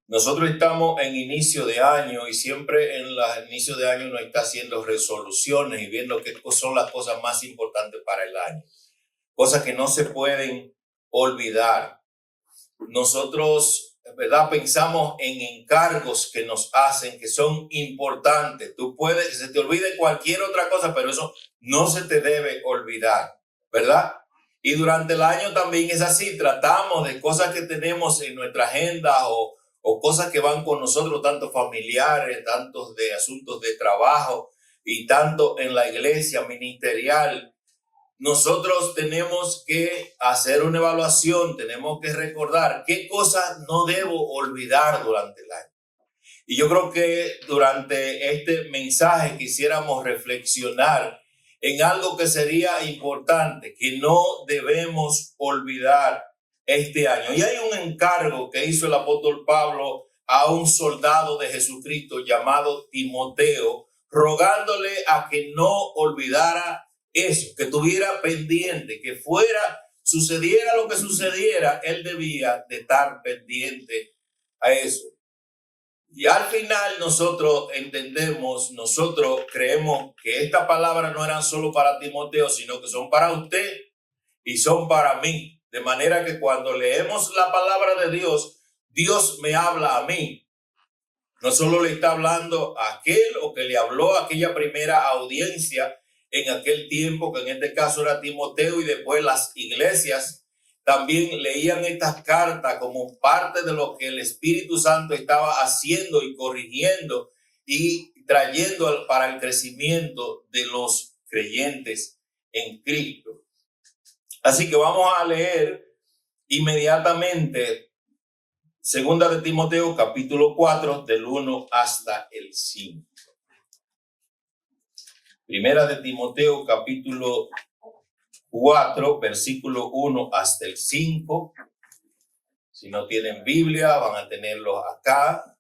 Nosotros estamos en inicio de año y siempre en los inicios de año uno está haciendo resoluciones y viendo qué son las cosas más importantes para el año. Cosas que no se pueden olvidar. Nosotros, ¿verdad? Pensamos en encargos que nos hacen que son importantes. Tú puedes, que se te olvide cualquier otra cosa, pero eso no se te debe olvidar, ¿verdad? Y durante el año también es así. Tratamos de cosas que tenemos en nuestra agenda o cosas que van con nosotros, tanto familiares, tantos de asuntos de trabajo y tanto en la iglesia ministerial. Nosotros tenemos que hacer una evaluación, tenemos que recordar qué cosas no debo olvidar durante el año. Y yo creo que durante este mensaje quisiéramos reflexionar en algo que sería importante, que no debemos olvidar este año. Y hay un encargo que hizo el apóstol Pablo a un soldado de Jesucristo llamado Timoteo, rogándole a que no olvidara eso, que tuviera pendiente, que sucediera lo que sucediera, él debía de estar pendiente a eso. Y al final nosotros creemos que estas palabras no eran solo para Timoteo, sino que son para usted y son para mí. De manera que cuando leemos la palabra de Dios, Dios me habla a mí. No solo le está hablando a aquel o que le habló a aquella primera audiencia en aquel tiempo, que en este caso era Timoteo, y después las iglesias también leían estas cartas como parte de lo que el Espíritu Santo estaba haciendo y corrigiendo y trayendo para el crecimiento de los creyentes en Cristo. Así que vamos a leer inmediatamente Segunda de Timoteo, capítulo 4, del 1 hasta el 5. Primera de Timoteo, capítulo 4, versículo 1 hasta el 5. Si no tienen Biblia, van a tenerlo acá.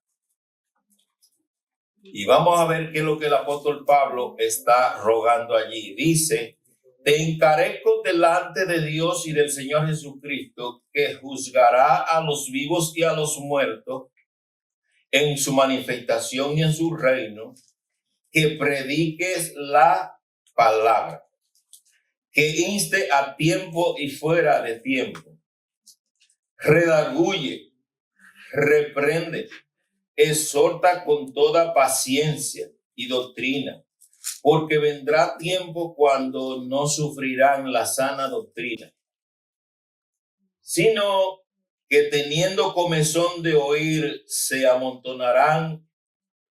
Y vamos a ver qué es lo que el apóstol Pablo está rogando allí. Dice: te encarezco delante de Dios y del Señor Jesucristo, que juzgará a los vivos y a los muertos en su manifestación y en su reino, que prediques la palabra, que inste a tiempo y fuera de tiempo, redarguye, reprende, exhorta con toda paciencia y doctrina, porque vendrá tiempo cuando no sufrirán la sana doctrina, sino que teniendo comezón de oír, se amontonarán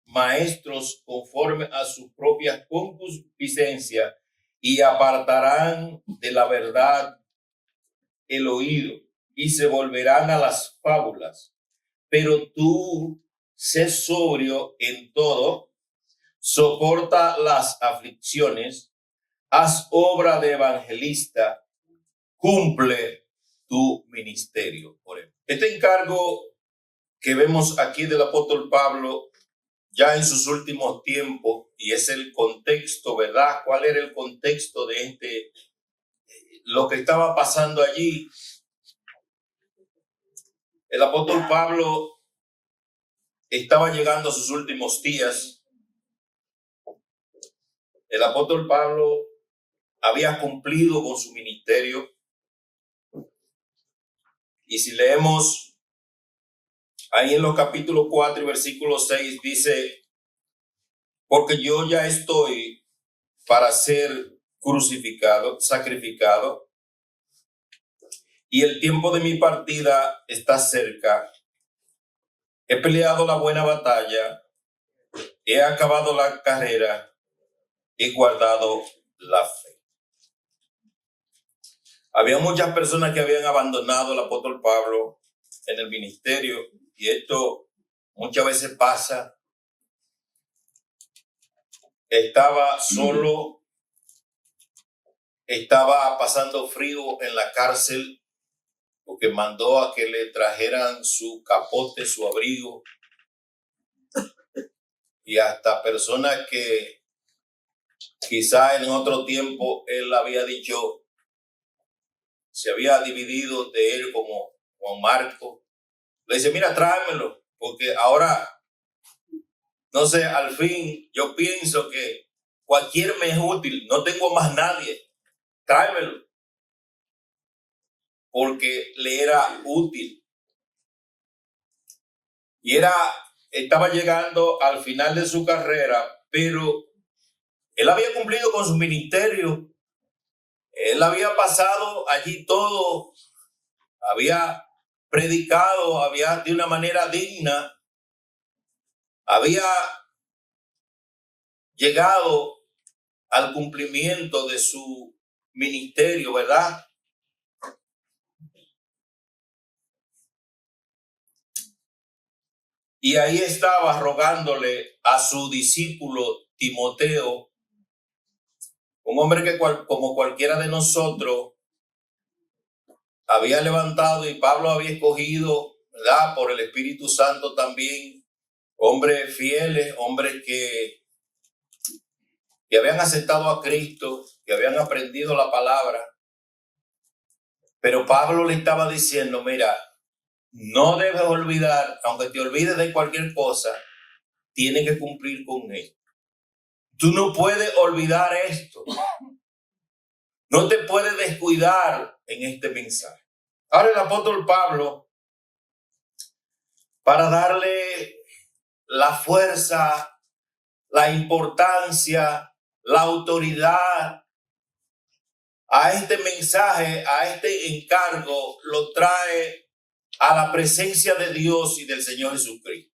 maestros conforme a su propia concupiscencia y apartarán de la verdad el oído y se volverán a las fábulas. Pero tú sé sobrio en todo, soporta las aflicciones, haz obra de evangelista, cumple tu ministerio. Este encargo que vemos aquí del apóstol Pablo ya en sus últimos tiempos, y es el contexto, ¿verdad? ¿Cuál era el contexto de lo que estaba pasando allí? El apóstol Pablo estaba llegando a sus últimos días. El apóstol Pablo había cumplido con su ministerio. Y si leemos ahí en los capítulos 4 y versículo 6, dice: porque yo ya estoy para ser crucificado, sacrificado, y el tiempo de mi partida está cerca. He peleado la buena batalla, he acabado la carrera, he guardado la fe. Había muchas personas que habían abandonado al apóstol Pablo en el ministerio, y esto muchas veces pasa. Estaba solo, estaba pasando frío en la cárcel, porque mandó a que le trajeran su capote, su abrigo, y hasta personas que quizá en otro tiempo él había dicho, se había dividido de él como Juan Marco, le dice: mira, tráemelo, porque ahora, no sé, al fin yo pienso que cualquier me es útil, no tengo más nadie, tráemelo, porque le era útil. Y estaba llegando al final de su carrera, pero él había cumplido con su ministerio, él había pasado allí todo, había predicado, había de una manera digna, había llegado al cumplimiento de su ministerio, ¿verdad? Y ahí estaba rogándole a su discípulo Timoteo, un hombre que como cualquiera de nosotros había levantado y Pablo había escogido, ¿verdad? Por el Espíritu Santo también, hombres fieles, hombres que habían aceptado a Cristo, que habían aprendido la palabra. Pero Pablo le estaba diciendo, mira, no debes olvidar, aunque te olvides de cualquier cosa, tienes que cumplir con él. Tú no puedes olvidar esto. No te puedes descuidar en este mensaje. Ahora el apóstol Pablo, para darle la fuerza, la importancia, la autoridad a este mensaje, a este encargo, lo trae a la presencia de Dios y del Señor Jesucristo.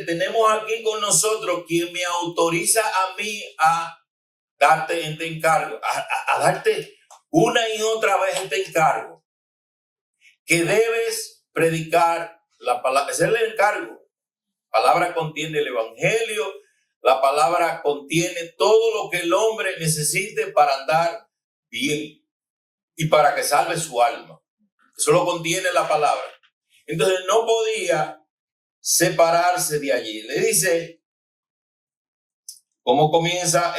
Tenemos aquí con nosotros quien me autoriza a mí a darte este encargo, a darte una y otra vez este encargo, que debes predicar la palabra. Ese es el encargo. La palabra contiene el evangelio, la palabra contiene todo lo que el hombre necesite para andar bien y para que salve su alma. Eso lo contiene la palabra. Entonces no podía separarse de allí. Le dice, ¿cómo comienza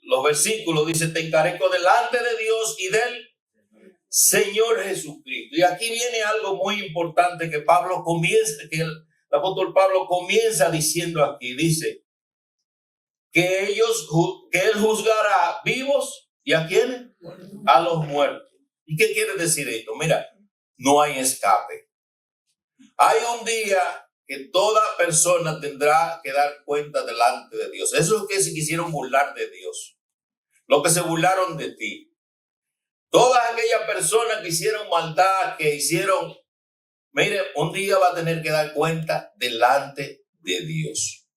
los versículos? Dice, te encarezco delante de Dios y del Señor Jesucristo. Y aquí viene algo muy importante que el apóstol Pablo comienza diciendo aquí. Dice que él juzgará vivos y ¿a quiénes? A los muertos. ¿Y qué quiere decir esto? Mira, no hay escape. Hay un día que toda persona tendrá que dar cuenta delante de Dios. Eso es lo que se quisieron burlar de Dios. Lo que se burlaron de ti. Todas aquellas personas que hicieron maldad, mire, un día va a tener que dar cuenta delante de Dios.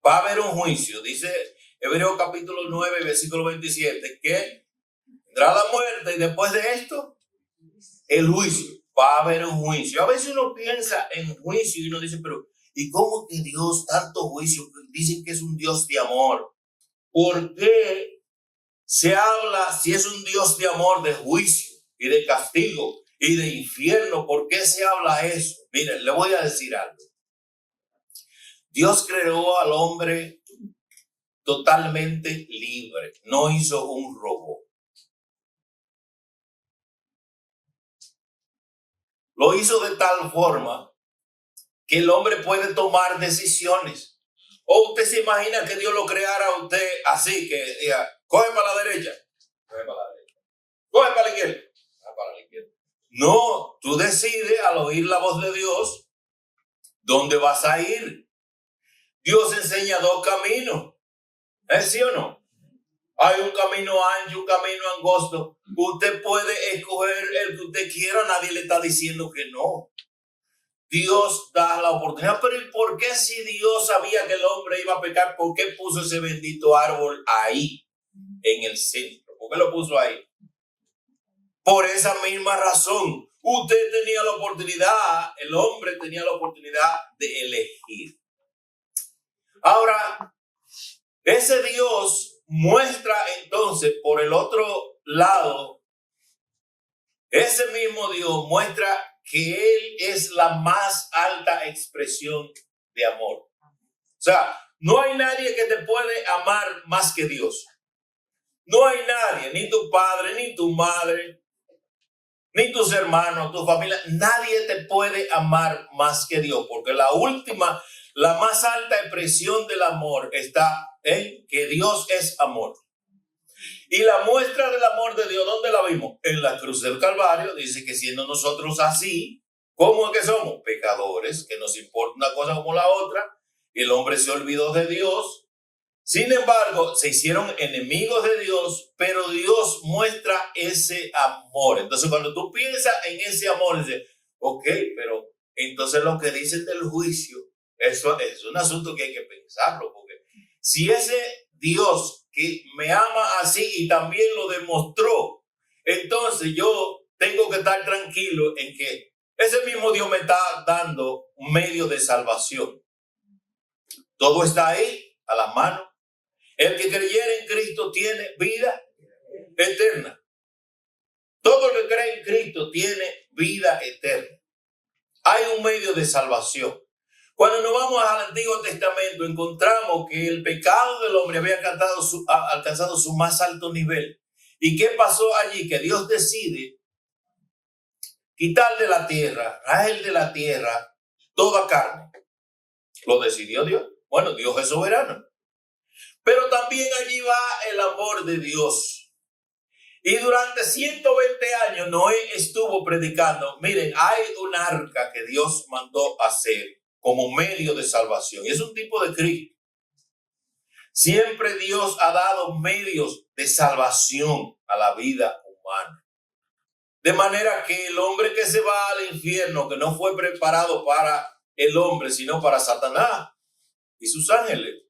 Va a haber un juicio, dice Hebreos capítulo 9, versículo 27, que vendrá la muerte y después de esto, el juicio. Va a haber un juicio. A veces uno piensa en juicio y uno dice, pero ¿y cómo que Dios, tanto juicio? Dicen que es un Dios de amor. ¿Por qué se habla, si es un Dios de amor, de juicio y de castigo y de infierno? ¿Por qué se habla eso? Miren, le voy a decir algo. Dios creó al hombre totalmente libre. No hizo un robot. Lo hizo de tal forma que el hombre puede tomar decisiones. ¿O usted se imagina que Dios lo creara a usted así, que diga, coge para la derecha, coge para la derecha, coge para la izquierda, para la izquierda? No, tú decides al oír la voz de Dios dónde vas a ir. Dios enseña dos caminos. ¿Es sí o no? Hay un camino ancho, un camino angosto. Usted puede escoger el que usted quiera. Nadie le está diciendo que no. Dios da la oportunidad. Pero ¿y por qué si Dios sabía que el hombre iba a pecar? ¿Por qué puso ese bendito árbol ahí, en el centro? ¿Por qué lo puso ahí? Por esa misma razón. Usted tenía la oportunidad, el hombre tenía la oportunidad de elegir. Ahora, ese Dios muestra entonces por el otro lado, ese mismo Dios muestra que Él es la más alta expresión de amor. O sea, no hay nadie que te puede amar más que Dios. No hay nadie, ni tu padre, ni tu madre, ni tus hermanos, tu familia. Nadie te puede amar más que Dios, porque la más alta expresión del amor está en que Dios es amor. Y la muestra del amor de Dios, ¿dónde la vimos? En la cruz del Calvario. Dice que siendo nosotros así, ¿cómo es que somos? Pecadores, que nos importa una cosa como la otra. El hombre se olvidó de Dios. Sin embargo, se hicieron enemigos de Dios, pero Dios muestra ese amor. Entonces, cuando tú piensas en ese amor, dices, ok, pero entonces lo que dicen del juicio, eso es un asunto que hay que pensarlo, porque si ese Dios que me ama así y también lo demostró, entonces yo tengo que estar tranquilo en que ese mismo Dios me está dando un medio de salvación. Todo está ahí, a la mano. El que creyera en Cristo tiene vida eterna. Todo el que cree en Cristo tiene vida eterna. Hay un medio de salvación. Cuando nos vamos al Antiguo Testamento, encontramos que el pecado del hombre había alcanzado su más alto nivel. ¿Y qué pasó allí? Que Dios decide quitar de la tierra, raer de la tierra, toda carne. ¿Lo decidió Dios? Bueno, Dios es soberano. Pero también allí va el amor de Dios. Y durante 120 años Noé estuvo predicando. Miren, hay un arca que Dios mandó hacer como medio de salvación. Y es un tipo de Cristo. Siempre Dios ha dado medios de salvación a la vida humana. De manera que el hombre que se va al infierno, que no fue preparado para el hombre, sino para Satanás y sus ángeles.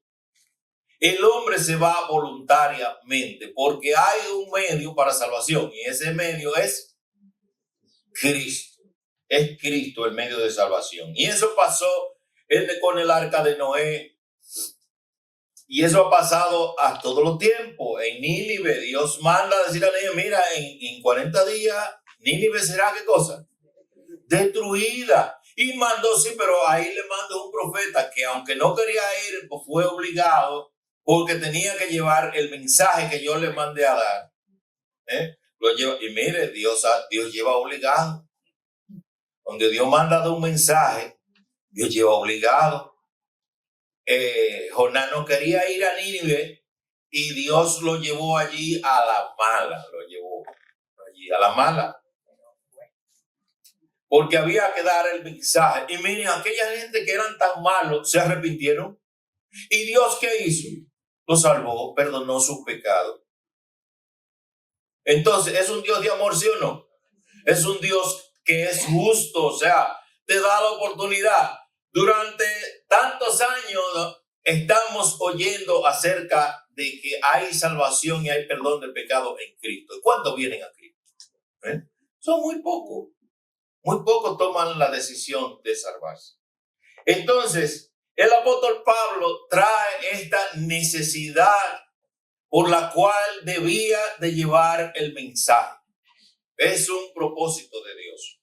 El hombre se va voluntariamente porque hay un medio para salvación y ese medio es Cristo. Es Cristo el medio de salvación. Y eso pasó con el arca de Noé. Y eso ha pasado a todos los tiempos. En Nínive, Dios manda a decir a Nínive, mira, en 40 días, Nínive será, ¿qué cosa? Destruida. Y mandó, sí, pero ahí le mandó un profeta que aunque no quería ir, pues fue obligado porque tenía que llevar el mensaje que yo le mandé a dar. Lo lleva, y mire, Dios lleva obligado. Donde Dios manda a dar un mensaje, Dios lleva obligado. Jonás no quería ir a Nínive y Dios lo llevó allí a la mala. Lo llevó allí a la mala. Porque había que dar el mensaje. Y miren, aquella gente que eran tan malos se arrepintieron. ¿Y Dios qué hizo? Lo salvó, perdonó sus pecados. Entonces, ¿es un Dios de amor, sí o no? Es un Dios que es justo, o sea, te da la oportunidad. Durante tantos años estamos oyendo acerca de que hay salvación y hay perdón del pecado en Cristo. ¿Cuántos vienen a Cristo? Son muy pocos. Muy pocos toman la decisión de salvarse. Entonces, el apóstol Pablo trae esta necesidad por la cual debía de llevar el mensaje. Es un propósito de Dios.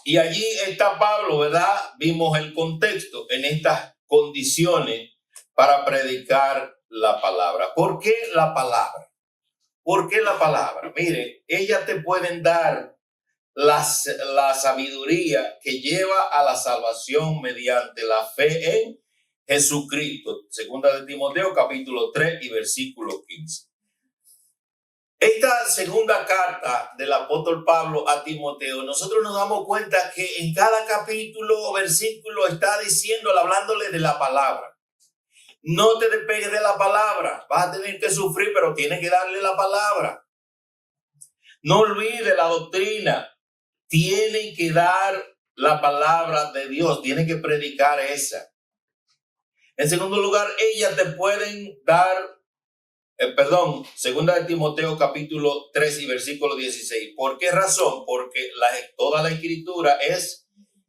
Y allí está Pablo, ¿verdad? Vimos el contexto en estas condiciones para predicar la palabra. ¿Por qué la palabra? ¿Por qué la palabra? Mire, ellas te pueden dar la sabiduría que lleva a la salvación mediante la fe en Jesucristo. Segunda de Timoteo, capítulo 3 y versículo 15. Esta segunda carta del apóstol Pablo a Timoteo, nosotros nos damos cuenta que en cada capítulo o versículo está diciéndole, hablándole de la palabra. No te despegues de la palabra. Vas a tener que sufrir, pero tienes que darle la palabra. No olvides la doctrina. Tienen que dar la palabra de Dios. Tienen que predicar esa. En segundo lugar, ellas te pueden dar, segunda de Timoteo capítulo 3 y versículo 16. ¿Por qué razón? Porque toda la escritura es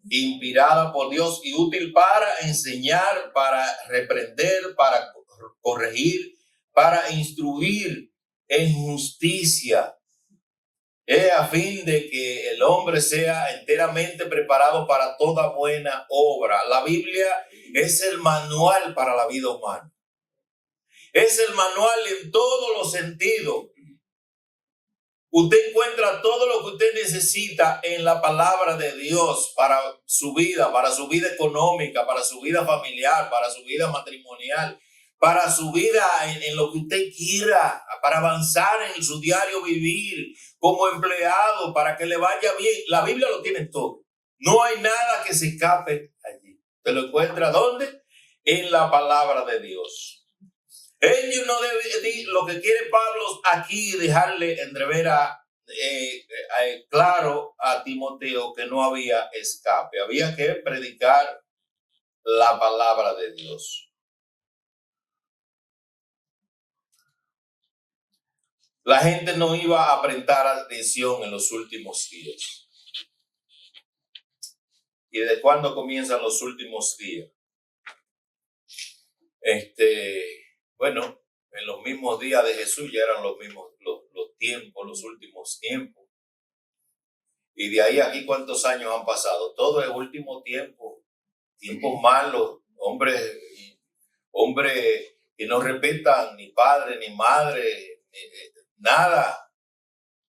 inspirada por Dios y útil para enseñar, para reprender, para corregir, para instruir en justicia, a fin de que el hombre sea enteramente preparado para toda buena obra. La Biblia es el manual para la vida humana. Es el manual en todos los sentidos. Usted encuentra todo lo que usted necesita en la palabra de Dios para su vida económica, para su vida familiar, para su vida matrimonial, para su vida en lo que usted quiera, para avanzar en su diario vivir como empleado, para que le vaya bien. La Biblia lo tiene todo. No hay nada que se escape allí. ¿Te lo encuentra dónde? En la palabra de Dios. Ellos no debe, lo que quiere Pablo aquí dejarle entrever claro a Timoteo que no había escape. Había que predicar la palabra de Dios. La gente no iba a prestar atención en los últimos días. ¿Y de cuándo comienzan los últimos días? Bueno, en los mismos días de Jesús ya eran los mismos los tiempos, los últimos tiempos. Y de ahí aquí, ¿cuántos años han pasado? Todo es último tiempo, tiempos malos, hombres que no respetan ni padre ni madre, nada.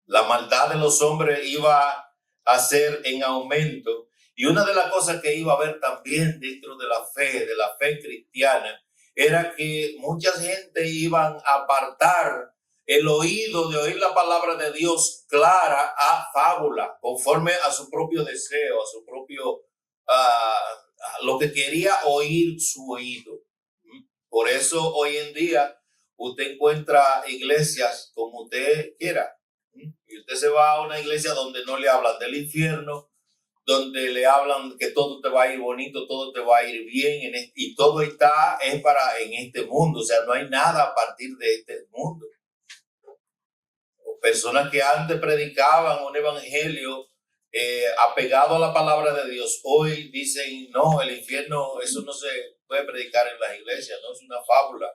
La maldad de los hombres iba a ser en aumento. Y una de las cosas que iba a haber también dentro de la fe cristiana, era que mucha gente iban a apartar el oído de oír la palabra de Dios clara a fábula, conforme a su propio deseo, a su propio, a lo que quería oír su oído. Por eso hoy en día usted encuentra iglesias como usted quiera. Y usted se va a una iglesia donde no le hablan del infierno, donde le hablan que todo te va a ir bonito, todo te va a ir bien, y todo es para en este mundo. O sea, no hay nada a partir de este mundo. Personas que antes predicaban un evangelio apegado a la palabra de Dios, hoy dicen, no, el infierno, eso no se puede predicar en las iglesias, no, es una fábula.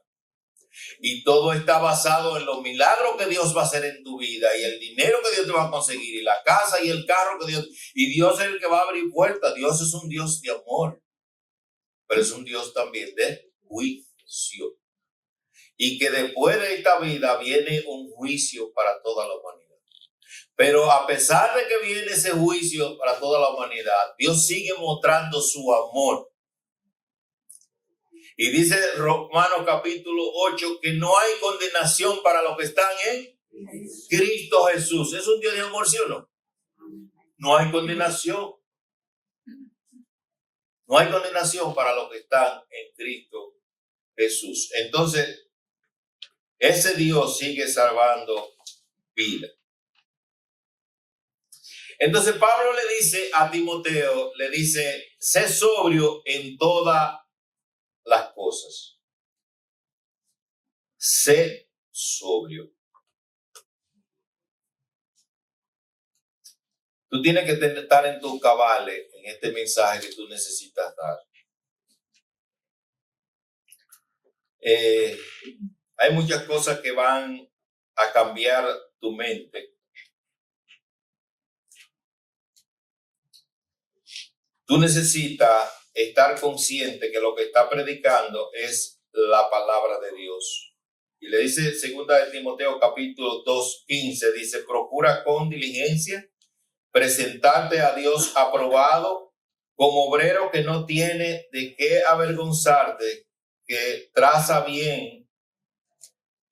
Y todo está basado en los milagros que Dios va a hacer en tu vida y el dinero que Dios te va a conseguir y la casa y el carro que Dios... Y Dios es el que va a abrir puertas. Dios es un Dios de amor, pero es un Dios también de juicio. Y que después de esta vida viene un juicio para toda la humanidad. Pero a pesar de que viene ese juicio para toda la humanidad, Dios sigue mostrando su amor. Y dice Romanos capítulo 8 que no hay condenación para los que están en Cristo Jesús. ¿Es un Dios de amor, sí o no? No hay condenación. No hay condenación para los que están en Cristo Jesús. Entonces, ese Dios sigue salvando vida. Entonces, Pablo le dice a Timoteo, le dice, sé sobrio en todas las cosas. Sé sobrio. Tú tienes que estar en tus cabales en este mensaje que tú necesitas dar. Hay muchas cosas que van a cambiar tu mente. Tú necesitas estar consciente que lo que está predicando es la palabra de Dios. Y le dice 2 de Timoteo capítulo 2:15, dice, procura con diligencia presentarte a Dios aprobado como obrero que no tiene de qué avergonzarte, que traza bien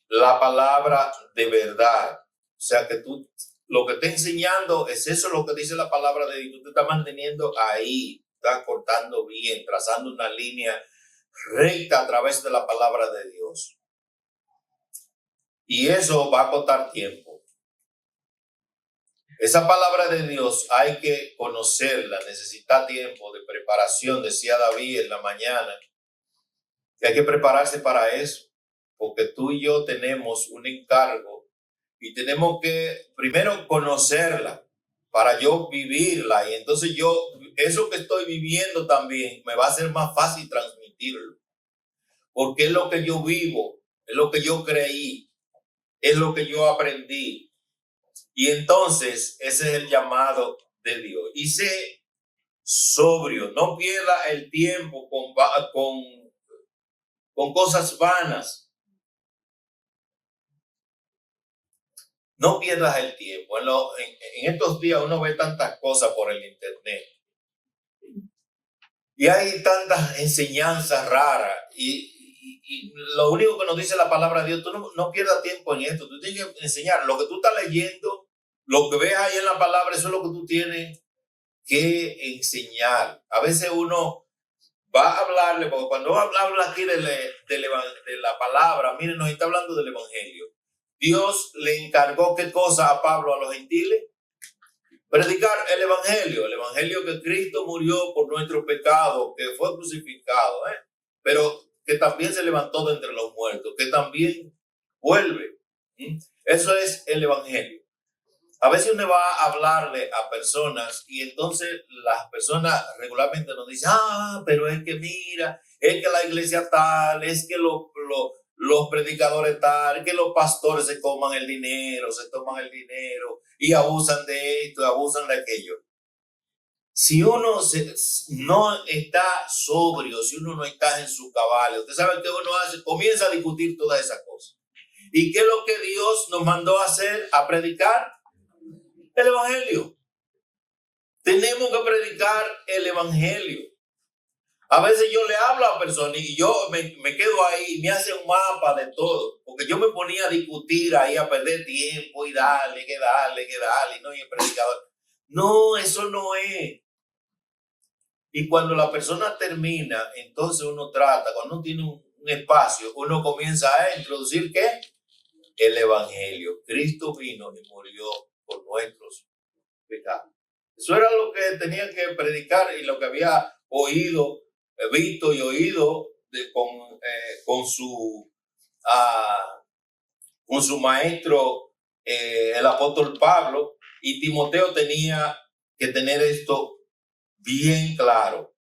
la palabra de verdad. O sea que tú, lo que está enseñando es eso, lo que dice la palabra de Dios. Tú te estás manteniendo ahí, estás cortando bien, trazando una línea recta a través de la palabra de Dios. Y eso va a costar tiempo. Esa palabra de Dios hay que conocerla, necesita tiempo de preparación, decía David en la mañana, que hay que prepararse para eso, porque tú y yo tenemos un encargo y tenemos que primero conocerla para yo vivirla, y entonces eso que estoy viviendo también me va a ser más fácil transmitirlo, porque es lo que yo vivo, es lo que yo creí, es lo que yo aprendí. Y entonces ese es el llamado de Dios. Y sé sobrio, no pierda el tiempo con cosas vanas. no pierdas el tiempo. En estos días uno ve tantas cosas por el internet. Y hay tantas enseñanzas raras. Y lo único que nos dice la palabra de Dios, tú no pierdas tiempo en esto. Tú tienes que enseñar lo que tú estás leyendo, lo que ves ahí en la palabra, eso es lo que tú tienes que enseñar. A veces uno va a hablarle, porque cuando habla aquí de la palabra, miren, nos está hablando del evangelio. Dios le encargó qué cosa a Pablo, a los gentiles: predicar el evangelio que Cristo murió por nuestros pecados, que fue crucificado, pero que también se levantó de entre los muertos, que también vuelve. Eso es el evangelio. A veces uno va a hablarle a personas y entonces las personas regularmente nos dicen: pero es que mira, es que la iglesia tal, es que los predicadores tal, es que los pastores se toman el dinero y abusan de esto, abusan de aquello. Si uno no está sobrio, si uno no está en su cabal, usted sabe qué uno hace, comienza a discutir todas esas cosas. ¿Y qué es lo que Dios nos mandó a hacer? A predicar el evangelio. Tenemos que predicar el evangelio. A veces yo le hablo a personas y yo me quedo ahí y me hace un mapa de todo, porque yo me ponía a discutir ahí, a perder tiempo y darle, y no, y el predicador. No, eso no es. Y cuando la persona termina, entonces uno trata, cuando uno tiene un espacio, uno comienza a introducir ¿qué? El evangelio. Cristo vino y murió por nuestros pecados. Eso era lo que tenía que predicar y lo que había oído, visto y oído con su maestro, el apóstol Pablo. Y Timoteo tenía que tener esto bien claro.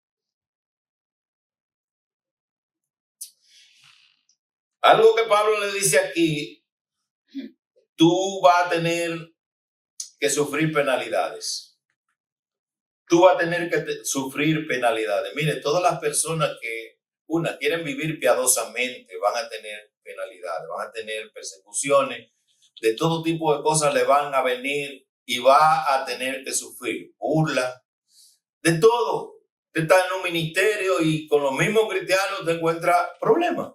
Algo que Pablo le dice aquí: tú vas a tener que sufrir penalidades. Tú vas a tener que sufrir penalidades. Mire, todas las personas que quieren vivir piadosamente van a tener penalidades, van a tener persecuciones, de todo tipo de cosas le van a venir y va a tener que sufrir burla, de todo. Usted está en un ministerio y con los mismos cristianos te encuentra problemas.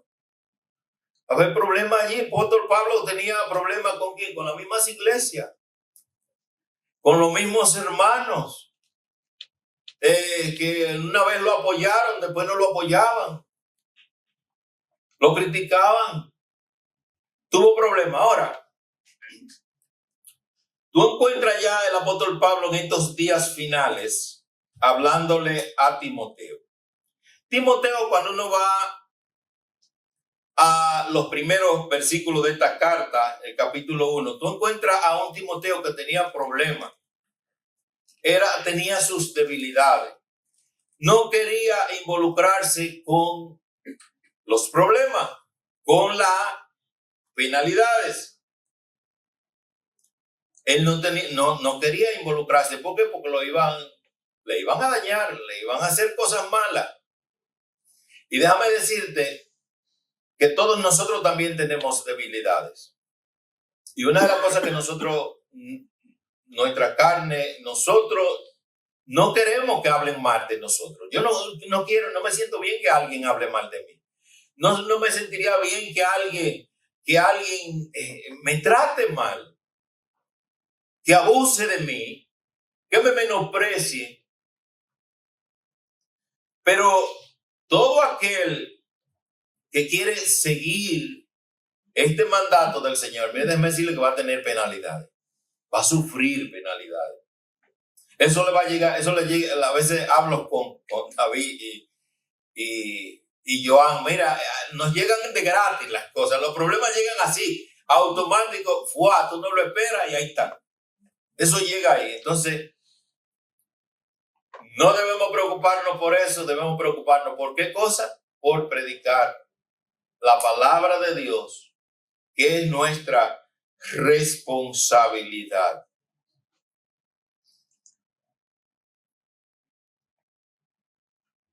A ver, problemas allí. El apóstol Pablo tenía problemas ¿con quién? Con las mismas iglesias, con los mismos hermanos, que una vez lo apoyaron, después no lo apoyaban, lo criticaban, tuvo problemas. Ahora, tú encuentras ya el apóstol Pablo en estos días finales hablándole a Timoteo. Timoteo, cuando uno va a los primeros versículos de esta carta, el capítulo 1, tú encuentras a un Timoteo que tenía problemas. Tenía sus debilidades. No quería involucrarse con los problemas, con las penalidades. Él no quería involucrarse. ¿Por qué? Porque le iban a dañar, le iban a hacer cosas malas. Y déjame decirte que todos nosotros también tenemos debilidades. Y una de las cosas que nuestra carne, nosotros no queremos que hablen mal de nosotros. Yo no me siento bien que alguien hable mal de mí. No me sentiría bien que alguien me trate mal, que abuse de mí, que me menosprecie. Pero todo aquel que quiere seguir este mandato del Señor, déjeme decirle que va a tener penalidades, va a sufrir penalidades. Eso le va a llegar, eso le llega. A veces hablo con David y Joan, mira, nos llegan de gratis las cosas, los problemas llegan así, automático, tú no lo esperas y ahí está. Eso llega ahí. Entonces, no debemos preocuparnos por eso, debemos preocuparnos por qué cosa, por predicar la palabra de Dios, que es nuestra responsabilidad.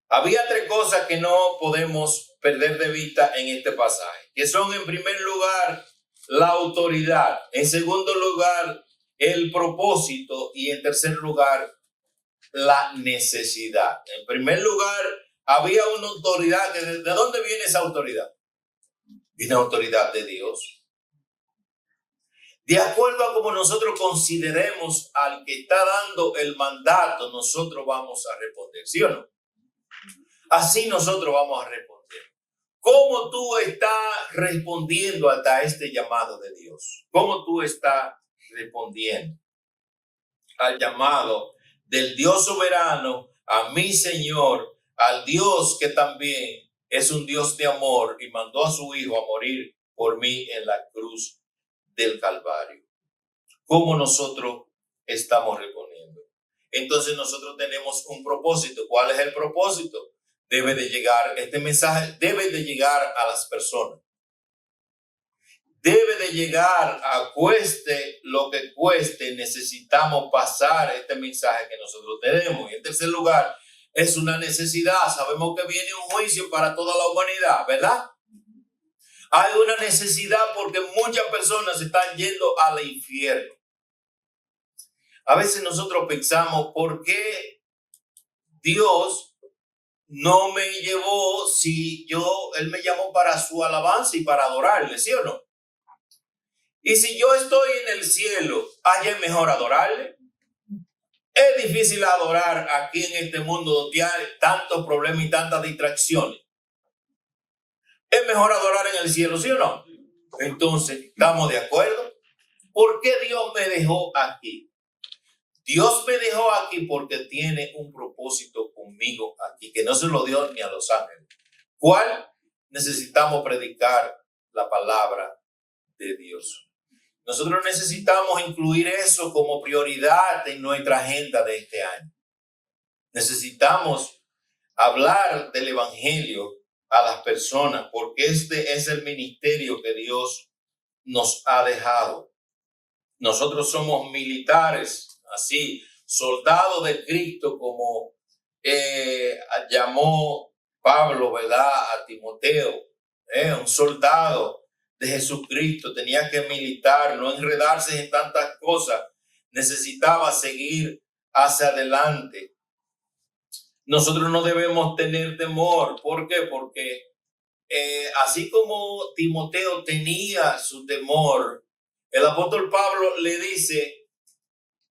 Había tres cosas que no podemos perder de vista en este pasaje, que son, en primer lugar, la autoridad. En segundo lugar, el propósito. Y en tercer lugar, la necesidad. En primer lugar, había una autoridad. ¿De dónde viene esa autoridad? Viene autoridad de Dios. De acuerdo a como nosotros consideremos al que está dando el mandato, nosotros vamos a responder, ¿sí o no? Así nosotros vamos a responder. ¿Cómo tú estás respondiendo hasta este llamado de Dios? ¿Cómo tú estás respondiendo al llamado del Dios soberano, a mi Señor, al Dios que también es un Dios de amor y mandó a su Hijo a morir por mí en la cruz del Calvario? ¿Cómo nosotros estamos respondiendo? Entonces nosotros tenemos un propósito. ¿Cuál es el propósito? Debe de llegar, este mensaje debe de llegar a las personas. Debe de llegar, a cueste lo que cueste, necesitamos pasar este mensaje que nosotros tenemos. Y en tercer lugar, es una necesidad. Sabemos que viene un juicio para toda la humanidad, ¿verdad? Hay una necesidad porque muchas personas están yendo al infierno. A veces nosotros pensamos, ¿por qué Dios no me llevó si Él me llamó para su alabanza y para adorarle, ¿sí o no? Y si yo estoy en el cielo, ¿allá es mejor adorarle? Es difícil adorar aquí en este mundo donde hay tantos problemas y tantas distracciones. Es mejor adorar en el cielo, ¿sí o no? Entonces, ¿estamos de acuerdo? ¿Por qué Dios me dejó aquí? Dios me dejó aquí porque tiene un propósito conmigo aquí, que no se lo dio ni a los ángeles. ¿Cuál? Necesitamos predicar la palabra de Dios. Nosotros necesitamos incluir eso como prioridad en nuestra agenda de este año. Necesitamos hablar del evangelio a las personas porque este es el ministerio que Dios nos ha dejado. Nosotros somos militares, así, soldados de Cristo, como llamó Pablo, ¿verdad?, a Timoteo, un soldado de Jesucristo, tenía que militar, no enredarse en tantas cosas, necesitaba seguir hacia adelante. Nosotros no debemos tener temor. ¿Por qué? Porque así como Timoteo tenía su temor, el apóstol Pablo le dice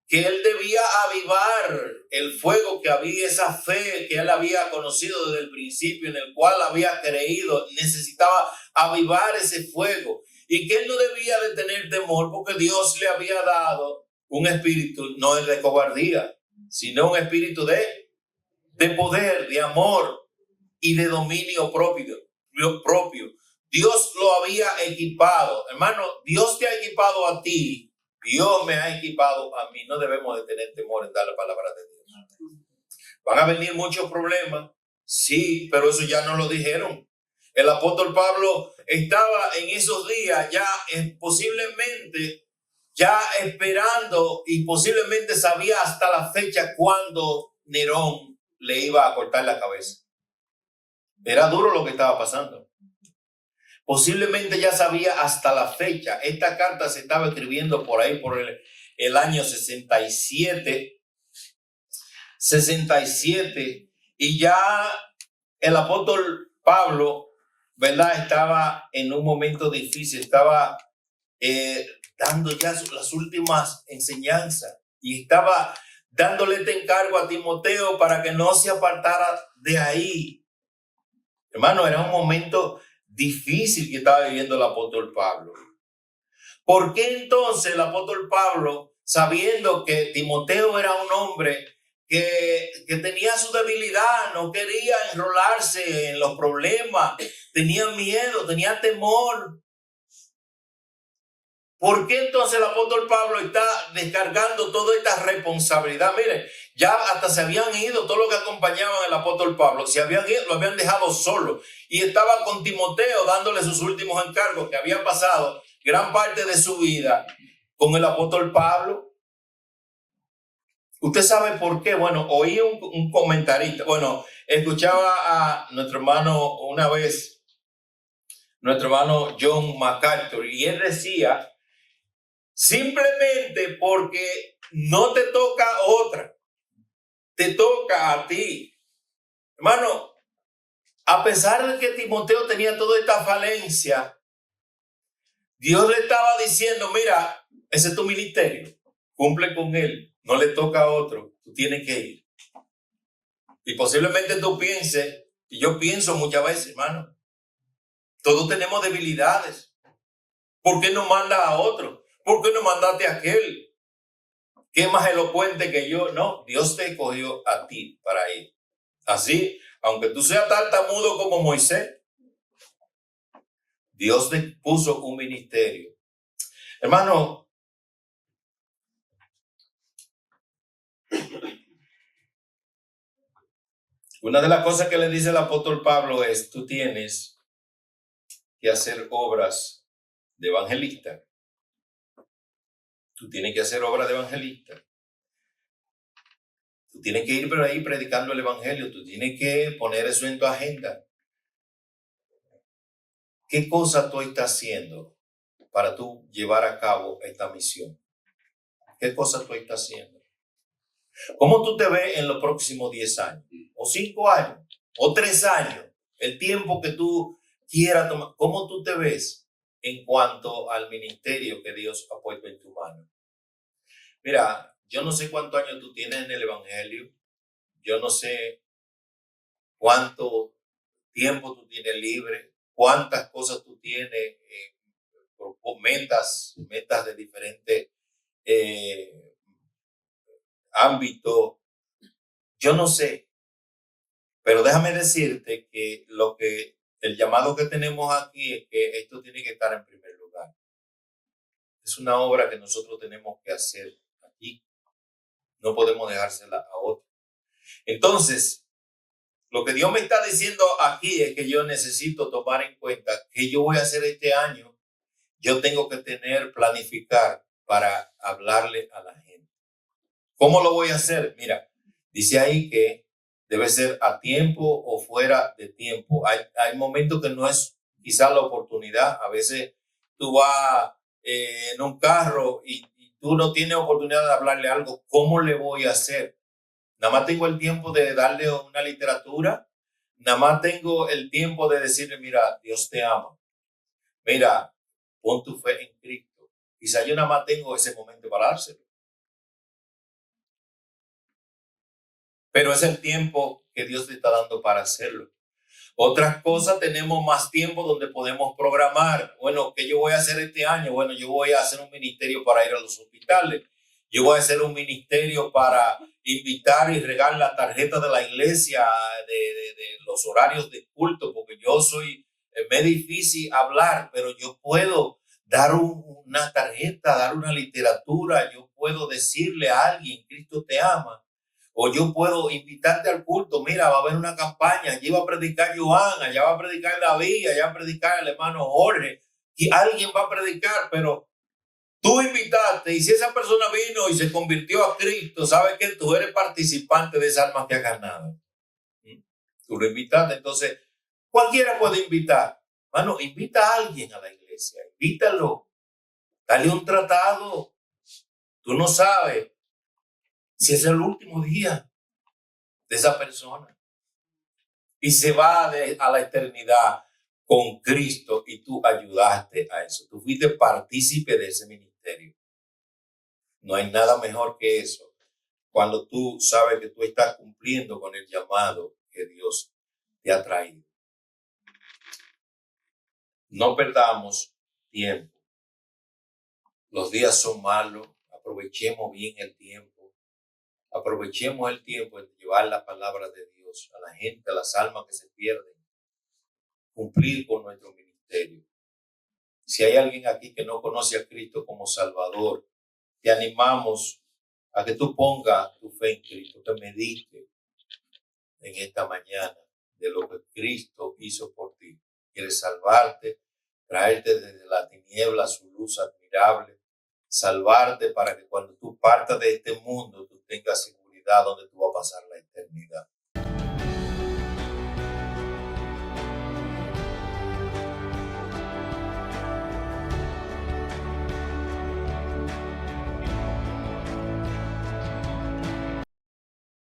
que él debía avivar el fuego que había, esa fe que él había conocido desde el principio, en el cual había creído, necesitaba avivar ese fuego y que él no debía de tener temor porque Dios le había dado un espíritu no de cobardía, sino un espíritu de poder, de amor y de dominio propio. Dios lo había equipado. Hermano, Dios te ha equipado a ti. Dios me ha equipado a mí. No debemos de tener temor en dar la palabra de Dios. Van a venir muchos problemas. Sí, pero eso ya no lo dijeron. El apóstol Pablo estaba en esos días ya posiblemente ya esperando y posiblemente sabía hasta la fecha cuando Nerón le iba a cortar la cabeza. Era duro lo que estaba pasando. Posiblemente ya sabía hasta la fecha. Esta carta se estaba escribiendo por ahí por el año 67 y ya el apóstol Pablo, ¿verdad?, estaba en un momento difícil, estaba dando ya las últimas enseñanzas y estaba dándole este encargo a Timoteo para que no se apartara de ahí. Hermano, era un momento difícil que estaba viviendo el apóstol Pablo. ¿Por qué entonces el apóstol Pablo, sabiendo que Timoteo era un hombre que tenía su debilidad, no quería enrolarse en los problemas, tenía miedo, tenía temor? ¿Por qué entonces el apóstol Pablo está descargando toda esta responsabilidad? Mire, ya hasta se habían ido todos los que acompañaban al apóstol Pablo, se habían ido, lo habían dejado solo y estaba con Timoteo dándole sus últimos encargos, que había pasado gran parte de su vida con el apóstol Pablo. ¿Usted sabe por qué? Bueno, oí un comentarista, escuchaba a nuestro hermano una vez nuestro hermano John MacArthur, y él decía, simplemente porque no te toca otra, te toca a ti. Hermano, a pesar de que Timoteo tenía toda esta falencia, Dios le estaba diciendo, mira, ese es tu ministerio, cumple con él, no le toca a otro, tú tienes que ir. Y posiblemente tú pienses, y yo pienso muchas veces, hermano, todos tenemos debilidades. ¿Por qué no mandas a otro? ¿Por qué no mandaste a aquel? ¿Qué más elocuente que yo? No, Dios te escogió a ti para ir. Así, aunque tú seas tartamudo como Moisés, Dios te puso un ministerio. Hermano, una de las cosas que le dice el apóstol Pablo es, tú tienes que hacer obras de evangelista. Tú tienes que hacer obras de evangelista. Tú tienes que ir por ahí predicando el evangelio. Tú tienes que poner eso en tu agenda. ¿Qué cosa tú estás haciendo para tú llevar a cabo esta misión? ¿Qué cosa tú estás haciendo? ¿Cómo tú te ves en los próximos 10 años? ¿O 5 años? ¿O 3 años? El tiempo que tú quieras tomar. ¿Cómo tú te ves en cuanto al ministerio que Dios ha puesto en tu mano? Mira, yo no sé cuántos años tú tienes en el evangelio. Yo no sé cuánto tiempo tú tienes libre, cuántas cosas tú tienes, metas de diferentes ámbitos. Yo no sé, pero déjame decirte que el llamado que tenemos aquí es que esto tiene que estar en primer lugar. Es una obra que nosotros tenemos que hacer aquí. No podemos dejársela a otro. Entonces, lo que Dios me está diciendo aquí es que yo necesito tomar en cuenta que yo voy a hacer este año. Yo tengo que planificar para hablarle a la gente. ¿Cómo lo voy a hacer? Mira, dice ahí que debe ser a tiempo o fuera de tiempo. Hay momentos que no es quizá la oportunidad. A veces tú vas en un carro y tú no tienes oportunidad de hablarle algo. ¿Cómo le voy a hacer? Nada más tengo el tiempo de darle una literatura. Nada más tengo el tiempo de decirle, mira, Dios te ama. Mira, pon tu fe en Cristo. Quizá yo nada más tengo ese momento para dárselo. Pero es el tiempo que Dios te está dando para hacerlo. Otras cosas tenemos más tiempo donde podemos programar. Bueno, ¿qué yo voy a hacer este año? Bueno, yo voy a hacer un ministerio para ir a los hospitales. Yo voy a hacer un ministerio para invitar y regar la tarjeta de la iglesia, de los horarios de culto, porque yo soy, me es difícil hablar, pero yo puedo dar una tarjeta, dar una literatura, yo puedo decirle a alguien, Cristo te ama. O yo puedo invitarte al culto. Mira, va a haber una campaña. Allí va a predicar Joan, allá va a predicar David, allá va a predicar el hermano Jorge. Y alguien va a predicar, pero tú invitaste. Y si esa persona vino y se convirtió a Cristo, ¿sabes qué? Tú eres participante de esa alma que ha ganado. Tú lo invitaste. Entonces, cualquiera puede invitar. Mano, invita a alguien a la iglesia. Invítalo. Dale un tratado. Tú no sabes si es el último día de esa persona y se va a la eternidad con Cristo y tú ayudaste a eso. Tú fuiste partícipe de ese ministerio. No hay nada mejor que eso cuando tú sabes que tú estás cumpliendo con el llamado que Dios te ha traído. No perdamos tiempo. Los días son malos. Aprovechemos bien el tiempo. Aprovechemos el tiempo de llevar la palabra de Dios a la gente, a las almas que se pierden. Cumplir con nuestro ministerio. Si hay alguien aquí que no conoce a Cristo como Salvador, te animamos a que tú pongas tu fe en Cristo, que medites en esta mañana de lo que Cristo hizo por ti. Quiere salvarte, traerte desde la tiniebla a su luz admirable, salvarte para que cuando tú partas de este mundo tú tengas seguridad donde tú vas a pasar la eternidad.